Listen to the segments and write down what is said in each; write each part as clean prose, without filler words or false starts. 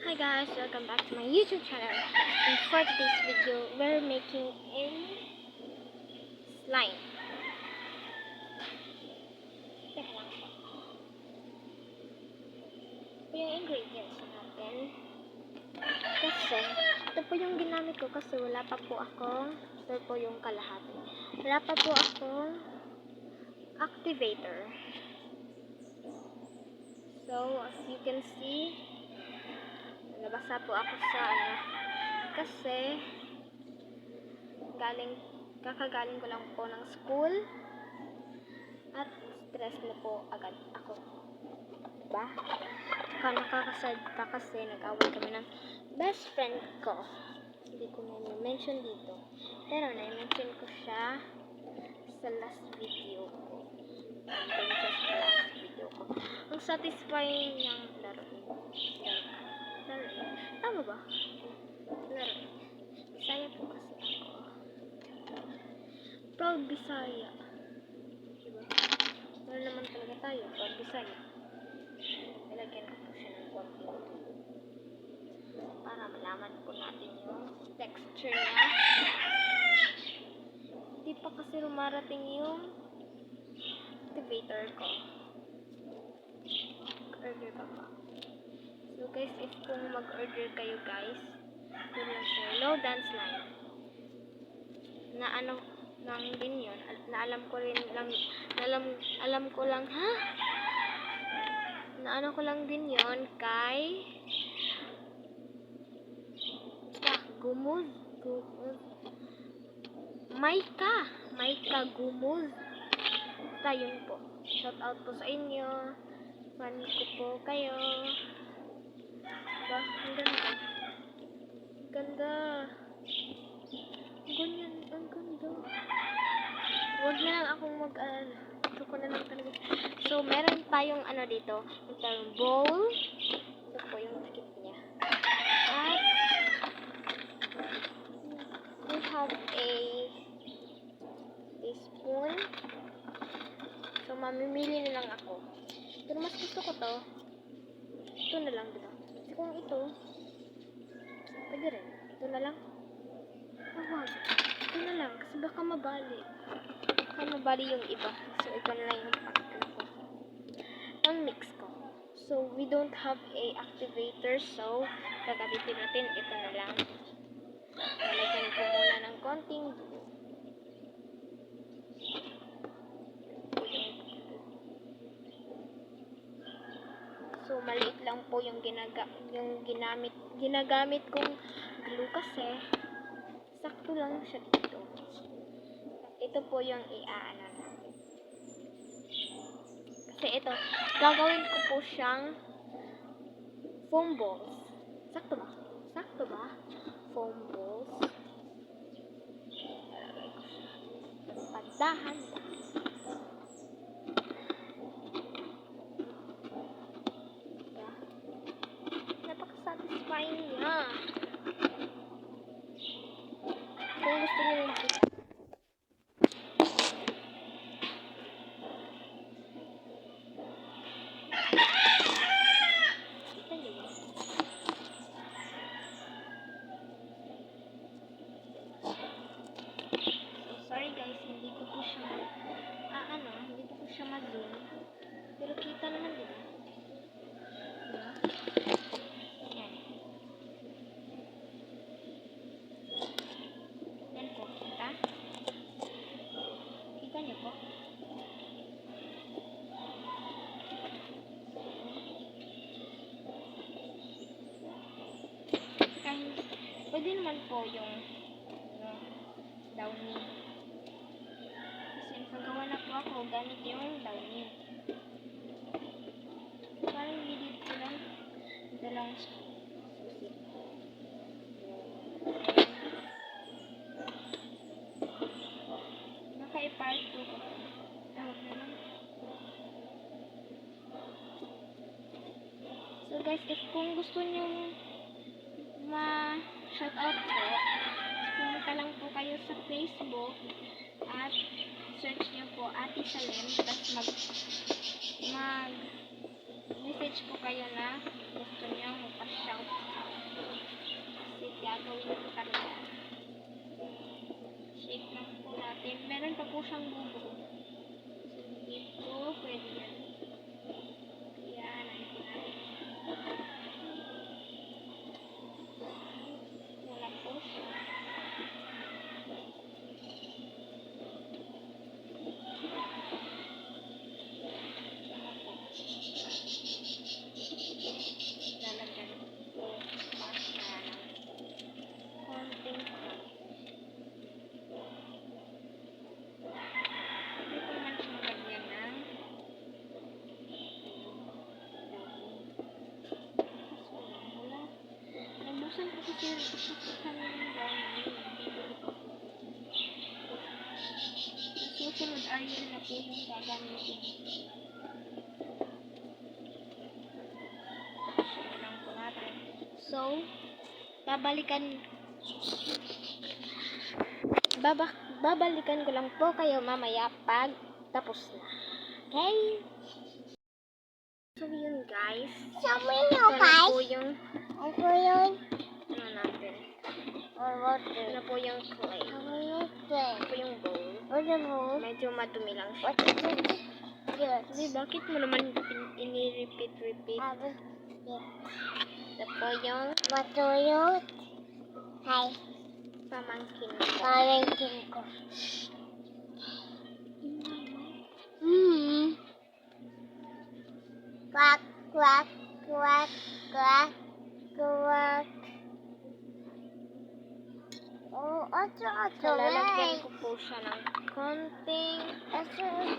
Hi guys, welcome back to my YouTube channel. And for today's video, we're making a slime. Teka lang po. Ito yung ingredients natin. Kasi, ito po yung ginamit ko kasi wala pa po akong, ito po yung kalahati. Wala pa po akong activator. So, as you can see, nabasa po ako sa kasi kakagaling ko lang po ng school at stress na po agad ako, diba? Nakakasad pa kasi nag-away kami ng best friend ko. Hindi ko na-mention dito, pero na-mention ko siya sa last video ko. Ang satisfying niyang laruin. Tama ba? Laruin. Bisaya po kasi ako. Proud Bisaya. Diba? Ano naman talaga tayo? Proud Bisaya. Nilagyan ko po siya ng konting para malaman po natin yung texture niya. Hindi pa kasi rumarating yung activator ko. Order pa pa. So guys, if kung mag-order kayo guys, yun lang siya, low dance slime. Na ano lang din yun. Na alam ko lang din yun kay Gumuz. Maika Gumuz. Basta yun po. Shout out po sa inyo. Fan ko po kayo. Diba? Ang ganda. Ganda. Ganyan. Ang ganda. Huwag na lang akong ito ko na lang talaga. So, meron tayong dito. Meron tayong bowl. Ito po yung takip niya. At we have a teaspoon. So, mamimili na lang ako. Pero mas gusto ko to. Ito na lang, diba? Kasi kung ito, pwede rin. Ito na lang. Wag. Ito na lang. Kasi baka mabali. Yung iba. So, ito na lang yung ang mix ko. So, we don't have a activator. So, gagamitin natin. Ito na lang. Lalagyan ko muna ng konting glue. So, maliit lang po yung ginagamit kong glue kasi sakto lang siya dito. Ito po yung iaano natin. Kasi ito, gagawin ko po siyang foam balls. Sakto ba? Foam balls. Pagdahan. Napaka-satisfying niya. Kung gusto niyo makita. Sorry guys, hindi ko po siya ma-zoom. Pero kita naman din. Diba? Yan. Yan po, kita? Kita niyo po? Pwede naman po yung downy. Kasi paggawa na po ako, ganit yung downy. Parang hindi ko lang dalang susi. Naka-part 2 ko. So guys, if kung gusto nyo ma-shoutout po, pumunta lang po kayo sa Facebook at search nyo po Ate Salem, tapos mag-message po kayo na gusto nyo magpa-shout Mahulog ka na. Shake lang po natin. Meron pa po siyang bubo. So, dito, pwede yan. Yan, ayun natin. Wala po siya. Wala po. Lalagyan po pa siya ng konting cream. Hindi ko naman siya lagyan ng wala. Nabusan ko kasi yung kami ng brownie. Susunod ay yun na po yung gagamitin. Share lang po natin. So, babalikan ko lang po kayo mamaya pag tapos na. Okay? So, yun guys. Sabi Ito niyo, na guys. po yung Ako yun. ano natin. Water. Ito na po yung clay. Ako yun. Ito po yung bowl. Ano mo? Medyo madumi lang siya. What is it? Yes. Hindi, bakit mo naman ini-repeat? Ito po yung Water yun. Hi. pamangkin ko. Pamangkin ko. Quack, quack, quack, quack, quack. Oh, So, lalagyan ko po siya ng konting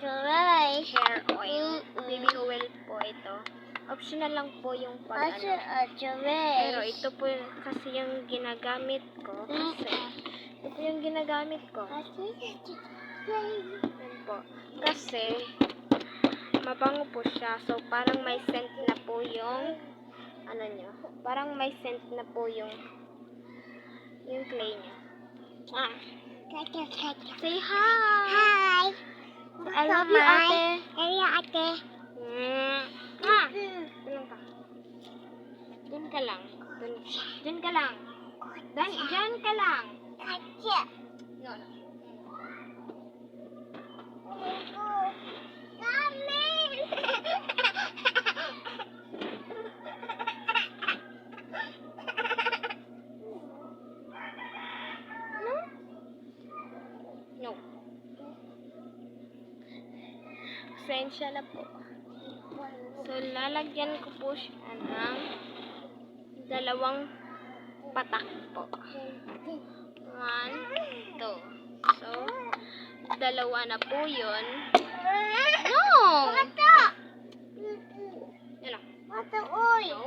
right. hair oil. Baby oil po ito. Optional lang po yung pag ano. Pero ito po kasi yung ginagamit ko. Ito po yung ginagamit ko. Yan po. Kasi, mabango po siya. So, parang may scent na po yung ano nyo. Parang may scent na po yung clay nyo. Say hi! Hi. I love you, ate. Ate. Tulong ka. Dun ka lang. Dun ka lang. Dyan ka lang. Ate. No, no. No. Pasensya na po. So, lalagyan ko po siya ng 2 patak po. 1, 2. So, 2 na po yun. No! Yan lang. No?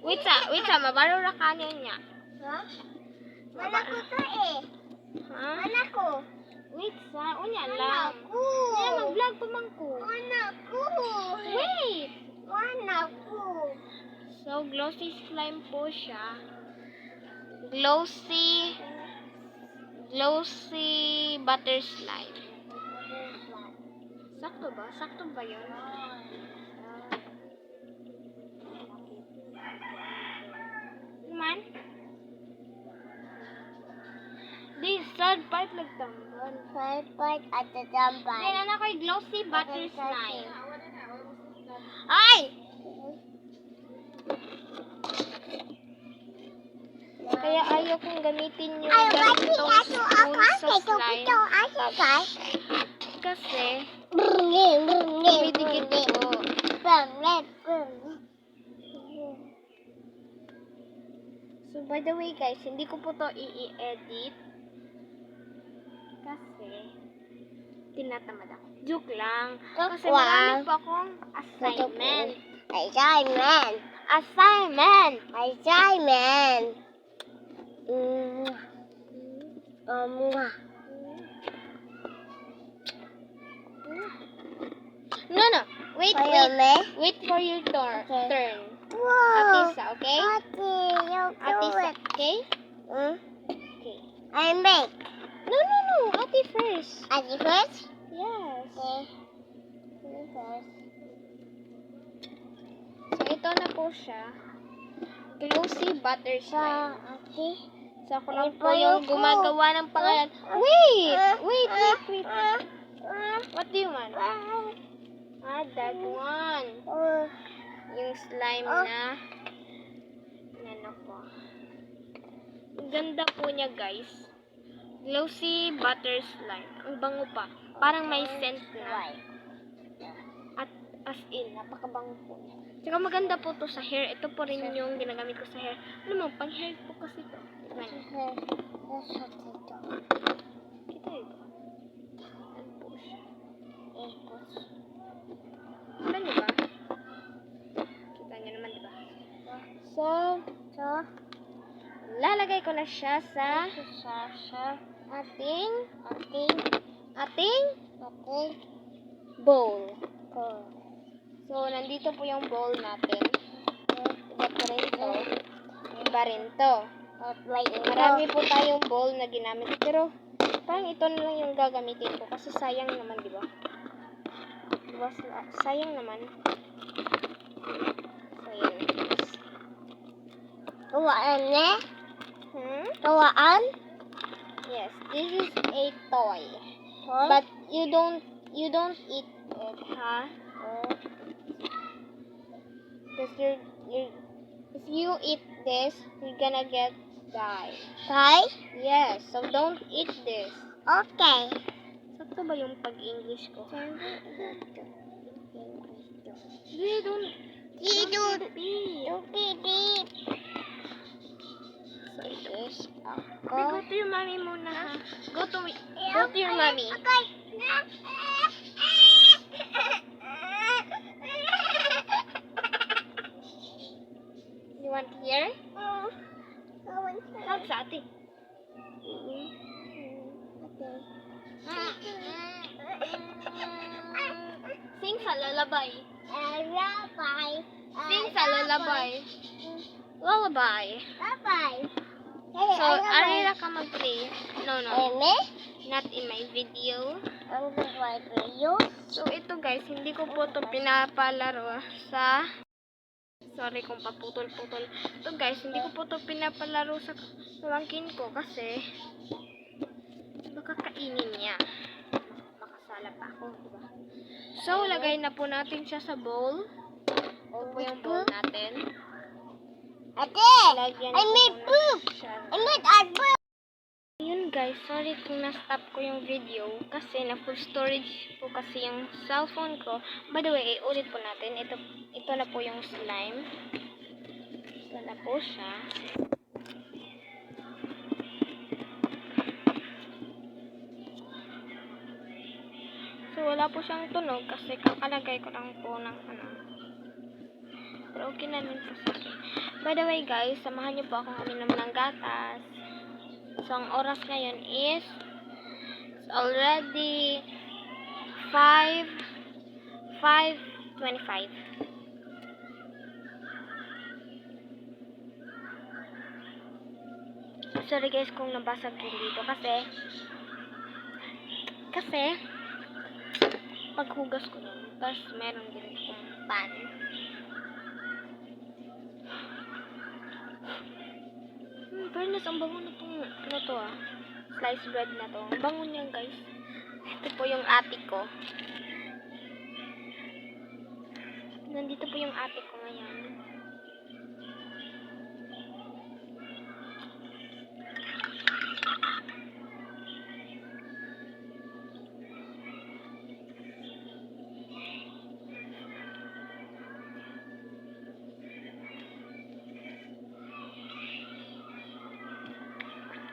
Wait sa, mabaro ra ka niya. Mana ko to eh. Ha? Mana ko. Wait sa, unya lang. Ko. Yan, mag-vlog pa man ko. Mana ko. Wait! Mana ko. So, glossy slime po siya. Glossy butter slime. Sakto ba? Sakto ba yun? Man? This third part like tamban. Third part at the tamban. Then, anak ko'y glossy butter slime. Ay! Kaya ayaw kong gamitin yung ganitong spoon sa slime. Kasi, dumidikit po. So, by the way guys, hindi ko po to i-edit. Kasi, tinatamad ako. Joke lang. Kasi marami po akong assignment. Assignment! No. Wait. Wait for your turn. Atisa, okay? Atisa, okay? Okay. I make. No. Ate first. Ate first? Yes. Okay. First. So, ito na po siya. Glossy butter slime. Ate. So, ako lang Ay, po yung ayoko. gumagawa ng pangalan. Wait. What do you want? That one. Yung slime na ano po. Ang ganda po niya, guys. Glossy butter slime. Ang bango pa. Parang may scent na. At as in, napakabango po niya. Tsaka maganda po to sa hair. Ito po rin yung ginagamit ko sa hair. Ano mo, pang hair po kasi to. Tignan niyo. Kita ito. Ano po siya? Kita niyo ba? Kita niyo naman, diba? So, lalagay ko na siya sa ating bowl. So, nandito po yung bowl natin. Iba po rin ito. Iba rin to. Marami po tayong bowl na ginamit. Pero, parang ito na lang yung gagamitin ko. Kasi sayang naman, di ba? Diba? Sayang naman. So, yun. Tuwaan? Yes, this is a toy. But you don't eat it, ha? Because if you eat this, you're gonna die. Yes, so don't eat this. Okay. Sakto ba yung pag-English ko? Don't repeat. So, yes. Go to your mommy muna, ha? Go to your mommy. You want to hear? Hug sa ate. Sing sa lullaby. Sing sa lullaby. Lullaby. So, arira ka mag-play. No. Not in my video. So, ito guys, hindi ko po ito pinapalaro sa... Sorry kung paputol-putol. Ito guys, hindi ko po ito pinapalaro sa pamangkin ko kasi baka kainin niya. Makasala pa ako, diba? So, lagay na po natin siya sa bowl. Ito po yung bowl natin. Lagyan I made poop. Yun guys, sorry kung na-stop ko yung video kasi na full storage po kasi yung cellphone ko. By the way, ulit po natin. Ito na po yung slime. Ito na po siya. So, wala po siyang tunog kasi kakalagay ko lang po ng ano. Pero okay na rin po sa akin. By the way guys, samahan niyo po akong uminom ng gatas. So, ang oras ngayon is already 5:25. Sorry guys kung nabasag yung dito kasi paghugas ko nun, tapos meron din akong pan. Fairness, ang bango na itong, ano to sliced bread na to. Ang bango niya guys. Ito po yung ate ko. Nandito po yung ate ko ngayon.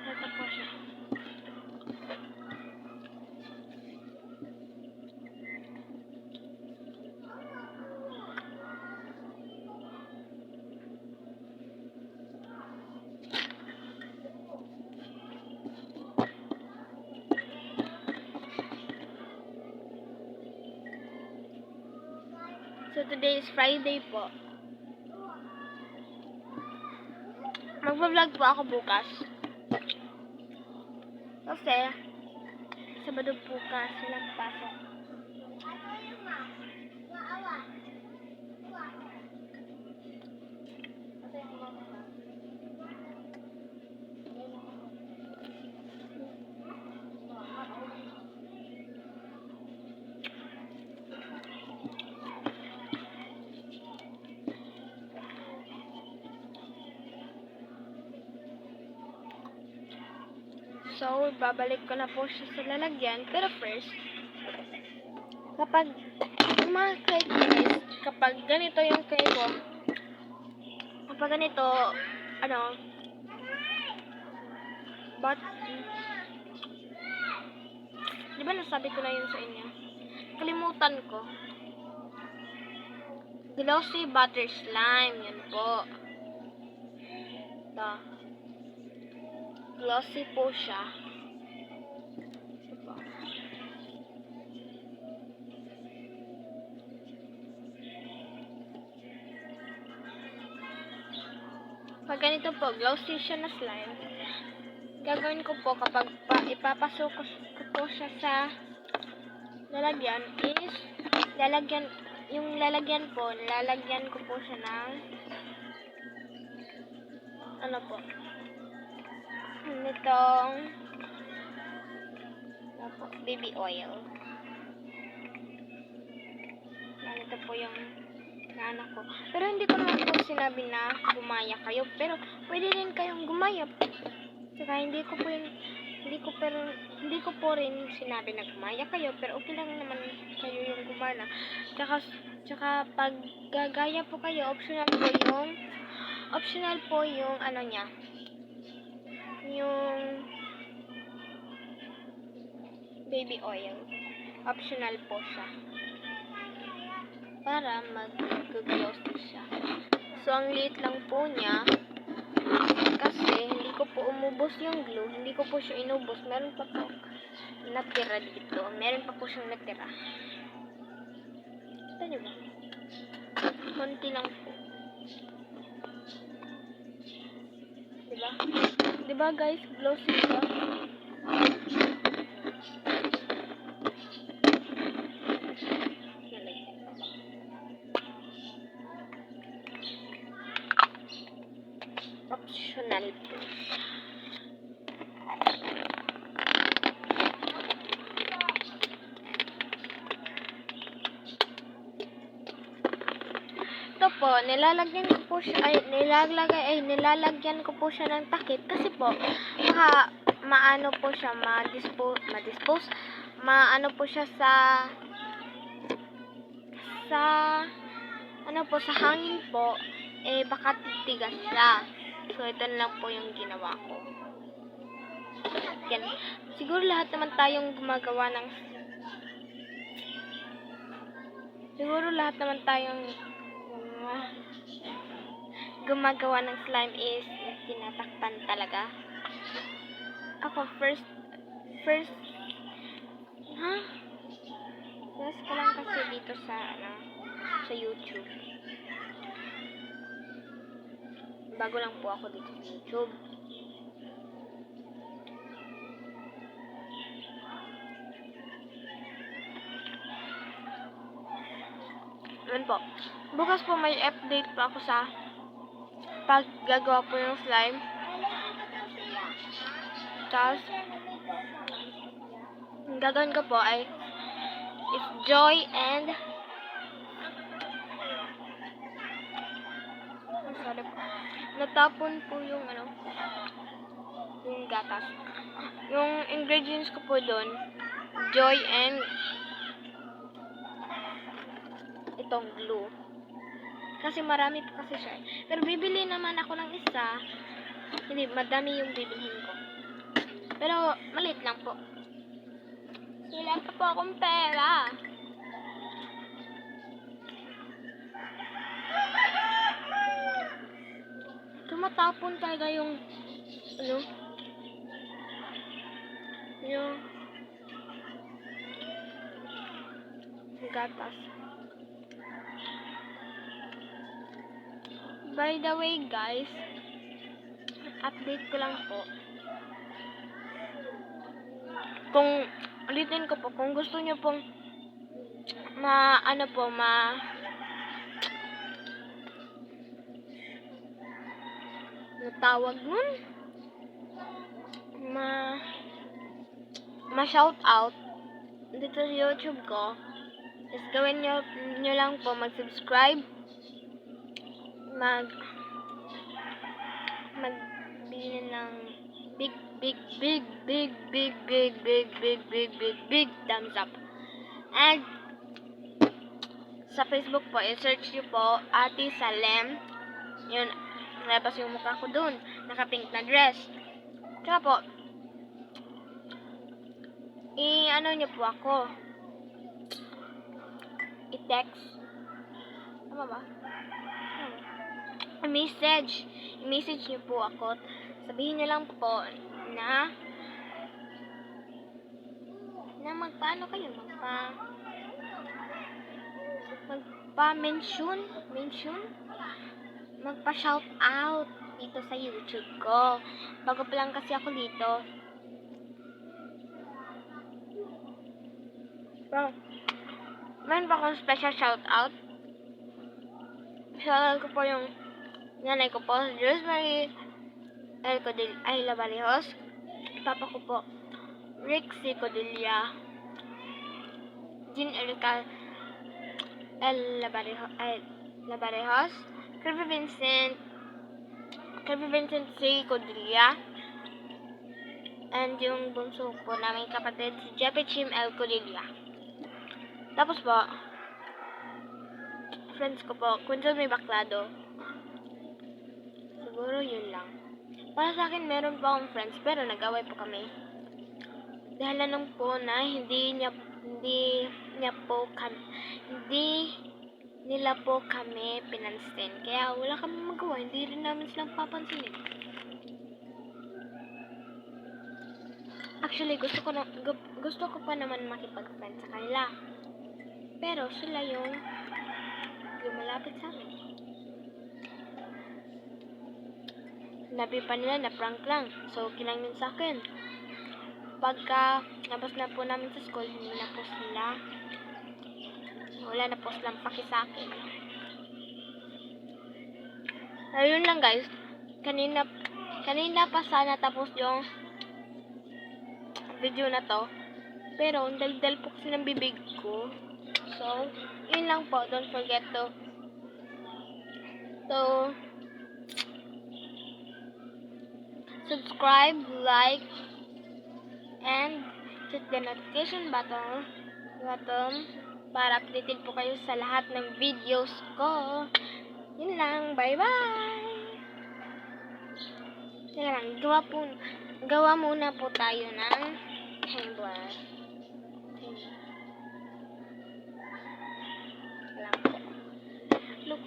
Ito po siya. So today is Friday po. Magva-vlog po ako bukas. Kasi Sabado bukas silang pasok. So, babalik ko na po siya sa lalagyan. Pero first, kapag yung mga cake guys, kapag ganito yung cake ko, kapag ganito, but, di ba nasabi ko na yun sa inyo? Kalimutan ko. Glossy butter slime, yun po. Ito. Glossy po siya. Ito. Pag ganito po, glossy siya na slime, gagawin ko po kapag ipapasok ko po siya sa lalagyan is, yung lalagyan po, lalagyan ko po siya ng, nitong, baby oil. Ito po yung anak ko. Pero hindi ko naman po sinabi na gumaya kayo. Pero pwede rin kayong gumaya. Saka hindi ko po rin sinabi na gumaya kayo. Pero okay lang naman kayo yung gumana. Tsaka pag gagaya po kayo, optional po yung niya. Yung baby oil. Optional po siya. Para mag-glossy siya. So, ang liit lang po niya. Kasi, hindi ko po umubos yung glue. Hindi ko po siya inubos. Meron pa po natira dito. Meron pa po siyang natira. Ito niyo ba? Konti lang po. Diba? Diba guys? Glossy siya. Optional po. Ito po, nilalagyan ko po siya ng takip kasi po, maano po siya, maano po siya sa hangin po, baka titigas siya. So, ito na lang po yung ginawa ko. Yan. Siguro lahat naman tayong gumagawa ng slime is tinatakpan talaga. Ako first ko lang kasi dito sa YouTube. Bago lang po ako dito sa YouTube. Ayan po. Bukas po may update pa ako sa paggagawa po ng slime. Tapos, ang gagawin ko po ay is Joy and natapon po yung yung gatas. Yung ingredients ko po doon, Joy and itong glue. Kasi marami po kasi siya. Pero bibili naman ako ng isa. Hindi, madami yung bibilhin ko. Pero maliit lang po. Wala pa po akong pera. Tumatapon talaga yung yung gatas. By the way guys, update ko lang po. Ulitin ko po, kung gusto nyo pong natawag nun, ma-shout out dito sa YouTube ko, is gawin nyo lang po, mag-subscribe, magbili ng big thumbs up. And sa Facebook po, i-search nyo po Ate Salem. Yun, nalabas yung mukha ko dun. Naka-pink na dress. Tsaka po, i-ano nyo po ako. I-text. Tama ba? I-message nyo po ako. Sabihin nyo lang po na magpaano kayo, magpa-mention, magpa-shout out dito sa YouTube ko. Bago pa lang kasi ako dito. So, meron pa akong special shout out. Shout out ko po yung nanay ko po, Rosemary Ayla Barrios. Papa ko po, Rixie Codilla, Jean Erica Labarejos, Kirby Vincent C. Codilla, and yung bunso po naming kapatid, si Jeppe Chim L. Codilla. Tapos po, friends ko po, Quinzel May Baklado. Siguro yun lang. Para sa akin, meron po akong friends, pero nag-away po kami. Dahil lang po na hindi nila po kami pinansin. Kaya wala kami magawa, hindi rin namin silang papansinin. Actually, gusto ko pa naman makipag-friend sa kanila. Pero sila yung lumalapit sa amin. Nabi pa nila na prank lang. So, okay lang yun sa akin. Pagka nabas na po namin sa school, hindi na po sila, wala na po silang paki sa akin. Ayun lang guys, kanina pa sana tapos yung video na to, pero ang daldal po kasi ng bibig ko. So, yun lang po, don't forget to subscribe, like, and hit the notification button para updated po kayo sa lahat ng videos ko. Yun lang. Bye-bye! Teka lang. Gawa muna po tayo ng hairbrush. Look,